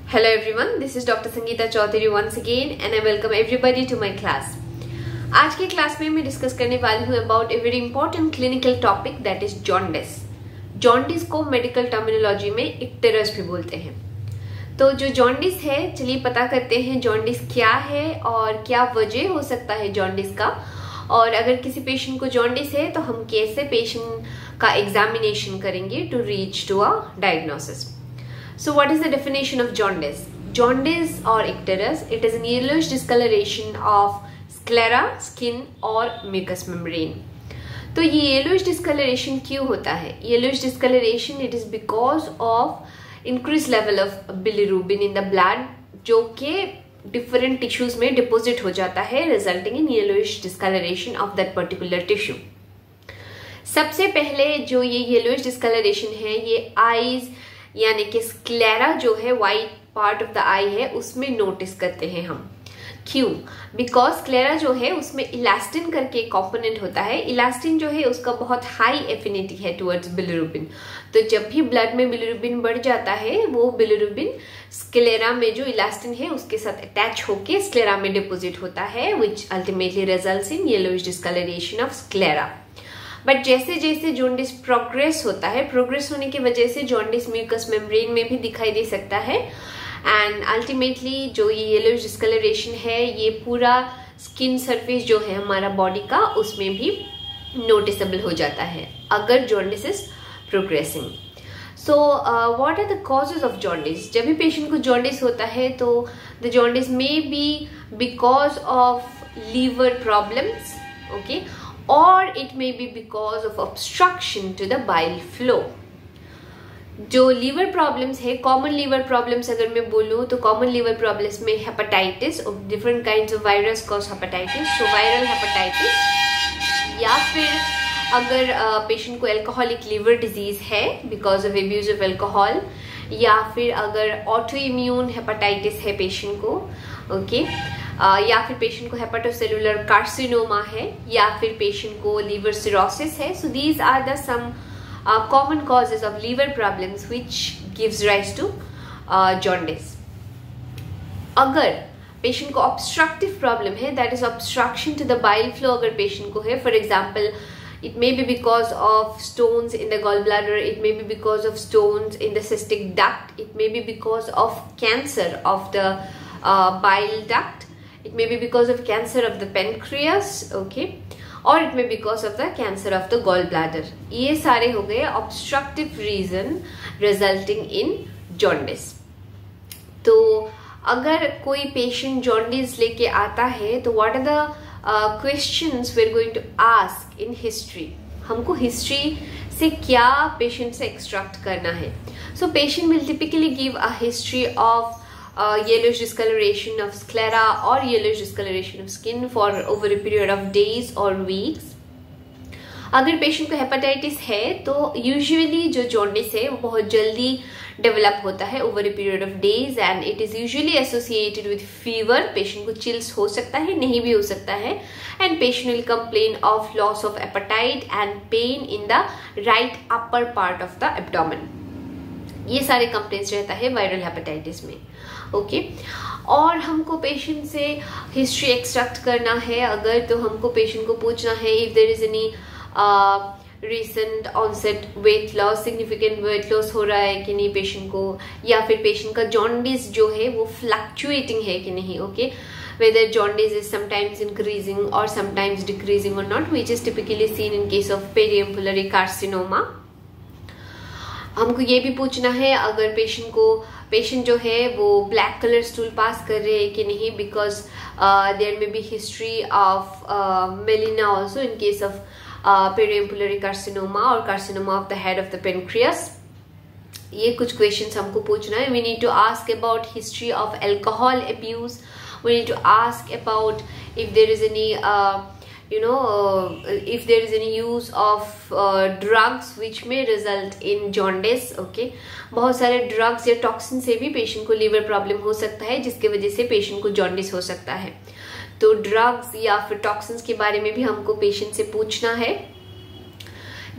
Hello everyone, this is Dr. Sangeeta Chaudhary once again and I welcome everybody to my class. आज के class में मैं discuss करने वाली हूँ about a very important clinical topic that is jaundice. Jaundice को medical terminology में icterus भी बोलते हैं. तो जो जॉन्डिस है, चलिए पता करते हैं जॉन्डिस क्या है और क्या वजह हो सकता है जॉन्डिस का, और अगर किसी पेशेंट को जॉन्डिस है तो हम कैसे पेशेंट का एग्जामिनेशन करेंगे to reach to a diagnosis. So what is the definition of jaundice? Jaundice or icterus, it is an yellowish discoloration of sclera, skin or mucous membrane. तो ये yellowish discoloration क्यों होता है? Yellowish discoloration it is because of increased level of bilirubin in the blood, जो कि different tissues में deposit हो जाता है, resulting in yellowish discoloration of that particular tissue. सबसे पहले जो ये yellowish discoloration है, ये eyes यानी कि स्क्लेरा जो है, वाइट पार्ट ऑफ द आई है, उसमें नोटिस करते हैं हम. क्यों? बिकॉज स्क्लेरा जो है उसमें इलास्टिन करके एक कंपोनेंट होता है. इलास्टिन जो है उसका बहुत हाई एफिनिटी है टुवर्ड्स बिलिरुबिन. तो जब भी ब्लड में बिलिरुबिन बढ़ जाता है, वो बिलिरुबिन स्क्लेरा में जो इलास्टिन है उसके साथ अटैच होके स्क्लेरा में डिपोजिट होता है, which ultimately results in yellowish discoloration of sclera. But जैसे जैसे जॉन्डिस प्रोग्रेस होता है, प्रोग्रेस होने की वजह से जॉन्डिस म्यूकस मेम्ब्रेन में भी दिखाई दे सकता है, एंड अल्टीमेटली जो ये येलोइश डिस्कलरेशन है ये पूरा स्किन सरफेस जो है हमारा बॉडी का, उसमें भी नोटिसेबल हो जाता है अगर jaundice is progressing. So what are the causes of jaundice? जब भी पेशेंट को जॉन्डिस होता है तो the jaundice may be because of liver problems, okay, or it may be because of obstruction to the bile flow. जो liver problems है, common liver problems अगर मैं बोलूँ तो कॉमन लीवर प्रॉब्लम्स में hepatitis, different kinds of virus cause hepatitis, so viral hepatitis, या फिर अगर पेशेंट को एल्कोहलिक लिवर डिजीज है because of abuse of alcohol, या फिर अगर ऑटो इम्यून हेपेटाइटिस है पेशेंट को, ओके, या फिर पेशेंट को हेपेटोसेलुलर कार्सिनोमा है, या फिर पेशेंट को लीवर सिरोसिस है. So these are the some common causes of liver problems which gives rise to jaundice. अगर पेशेंट को ऑब्स्ट्रक्टिव प्रॉब्लम है, that is obstruction to the bile flow, अगर पेशेंट को है, for example it may be because of stones in the gallbladder, it may be because of stones in the cystic duct, it may be because of cancer of the bile duct, it may be because of cancer of the pancreas, okay, or it may be because of the cancer of the gallbladder. ये सारे हो गए obstructive reason resulting in jaundice. तो अगर कोई patient jaundice लेके आता है तो what are the questions we're going to ask in history? हमको हिस्ट्री से क्या पेशेंट से एक्सट्रैक्ट करना है. So patient will typically give a history of yellowish discoloration of sclera or yellowish discoloration of skin for over a period of days or weeks. अगर patient को hepatitis है तो यूजुअली जो जॉन्डिस है वो बहुत जल्दी डेवलप होता है over a period of days, and it is usually associated with fever. Patient को चिल्स हो सकता है, नहीं भी हो सकता है, and patient will complain of loss of appetite and pain in the right upper part of the abdomen. ये सारे कंप्लेंट्स रहता है वायरल हेपेटाइटिस में, ओके. और हमको पेशेंट से हिस्ट्री एक्सट्रैक्ट करना है अगर, तो हमको पेशेंट को पूछना है if there is any recent onset weight loss, significant weight loss हो रहा है कि नहीं पेशेंट को, या फिर पेशेंट का जॉन्डिस जो है वो फ्लक्चुएटिंग है कि नहीं, okay, whether jaundice is sometimes increasing or sometimes decreasing or not, which is typically seen in case of periampullary carcinoma. हमको ये भी पूछना है अगर पेशेंट जो है वो ब्लैक कलर स्टूल पास कर रहे हैं कि नहीं, because there may be history of melena also in case of periampullary carcinoma or carcinoma of the head of the pancreas. ये कुछ क्वेश्चंस हमको पूछना है. We need to ask about history of alcohol abuse. We need to ask about if there is any if there is any use of drugs which may result in jaundice, okay. बहुत सारे drugs या toxin से भी patient को liver problem हो सकता है, जिसके वजह से पेशेंट को जॉन्डिस हो सकता है. तो ड्रग्स या फिर टॉक्सिन्स के बारे में भी हमको पेशेंट से पूछना है.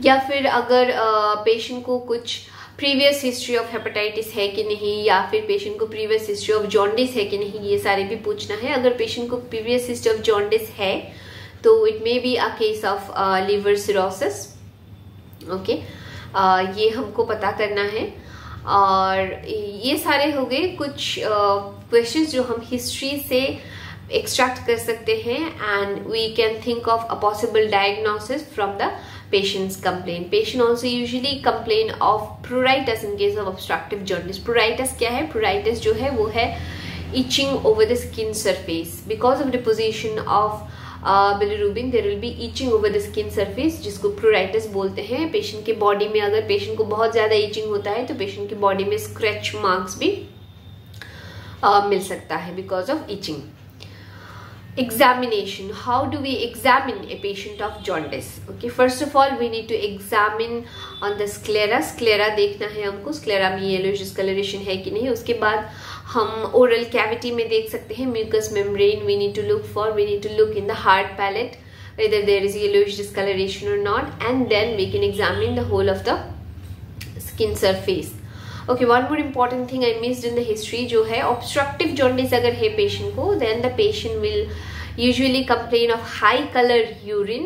या फिर अगर पेशेंट को कुछ प्रीवियस हिस्ट्री ऑफ हेपेटाइटिस है कि नहीं, या फिर पेशेंट को प्रीवियस हिस्ट्री ऑफ जॉन्डिस है कि नहीं, ये सारे भी पूछना है। अगर पेशेंट को प्रीवियस हिस्ट्री ऑफ जॉन्डिस है तो it may be a case of liver cirrhosis. Okay, ये हमको पता करना है। और ये सारे हो गए कुछ क्वेश्चंस जो हम हिस्ट्री से एक्सट्रैक्ट कर सकते हैं, and we can think of a possible diagnosis from the patient's complaint. Patient also usually complain of pruritus in case of obstructive jaundice. Pruritus क्या है? Pruritus जो है वो है itching over the skin surface because of deposition of bilirubin. There will be itching over the skin surface जिसको pruritus बोलते हैं। Patient के बॉडी में अगर पेशेंट को बहुत ज्यादा itching होता है तो पेशेंट की बॉडी में स्क्रैच मार्क्स भी मिल सकता है because of itching. Examination. How do we examine a patient of jaundice? Okay, first of all we need to examine on the sclera. Sclera देखना है हमको, sclera में yellowish discoloration है कि नहीं। उसके बाद हम oral cavity में देख सकते हैं mucous membrane we need to look for. We need to look in the hard palate whether there is yellowish discoloration or not, and then we can examine the whole of the skin surface. Okay, one more important thing I missed in the history जो है obstructive jaundice अगर है patient को, then the patient will usually complain of high colored urine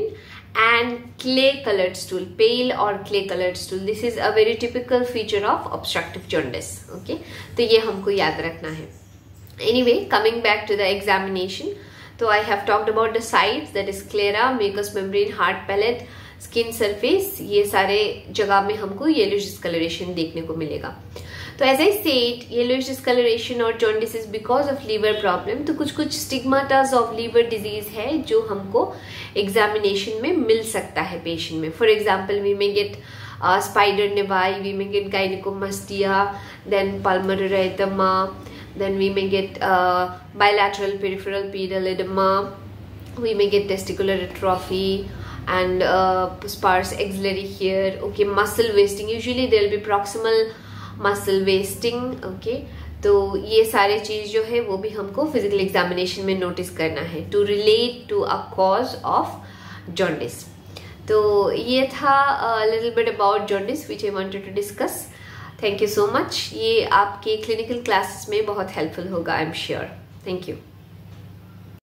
and clay colored stool, pale or clay colored stool. This is a very typical feature of obstructive jaundice. Okay, तो ये हमको याद रखना है। Anyway, coming back to the examination, so I have talked about the sites, that is sclera, mucous membrane, hard palate, skin surface, ये सारे जगह में हमको येलोइश डिस्कलरेशन देखने को मिलेगा। तो as I said, yellowish discolouration और jaundice is because of liver problem. तो कुछ कुछ स्टिग्माटास ऑफ लीवर डिजीज है जो हमको एग्जामिनेशन में मिल सकता है पेशेंट में। For example, we may get spider naevi, we may get gynaecomastia, then pulmonary oedema, then we may get bilateral peripheral pedal edema, we may get testicular atrophy and sparse axillary hair. Okay, muscle wasting, usually there will be proximal muscle wasting. Okay, तो ये सारे चीज जो है वो भी हमको physical examination में नोटिस करना है to relate to a cause of jaundice. तो ये था little bit about jaundice which I wanted to discuss. Thank you so much. ये आपके क्लिनिकल क्लासेस में बहुत हेल्पफुल होगा, I am sure. Thank you.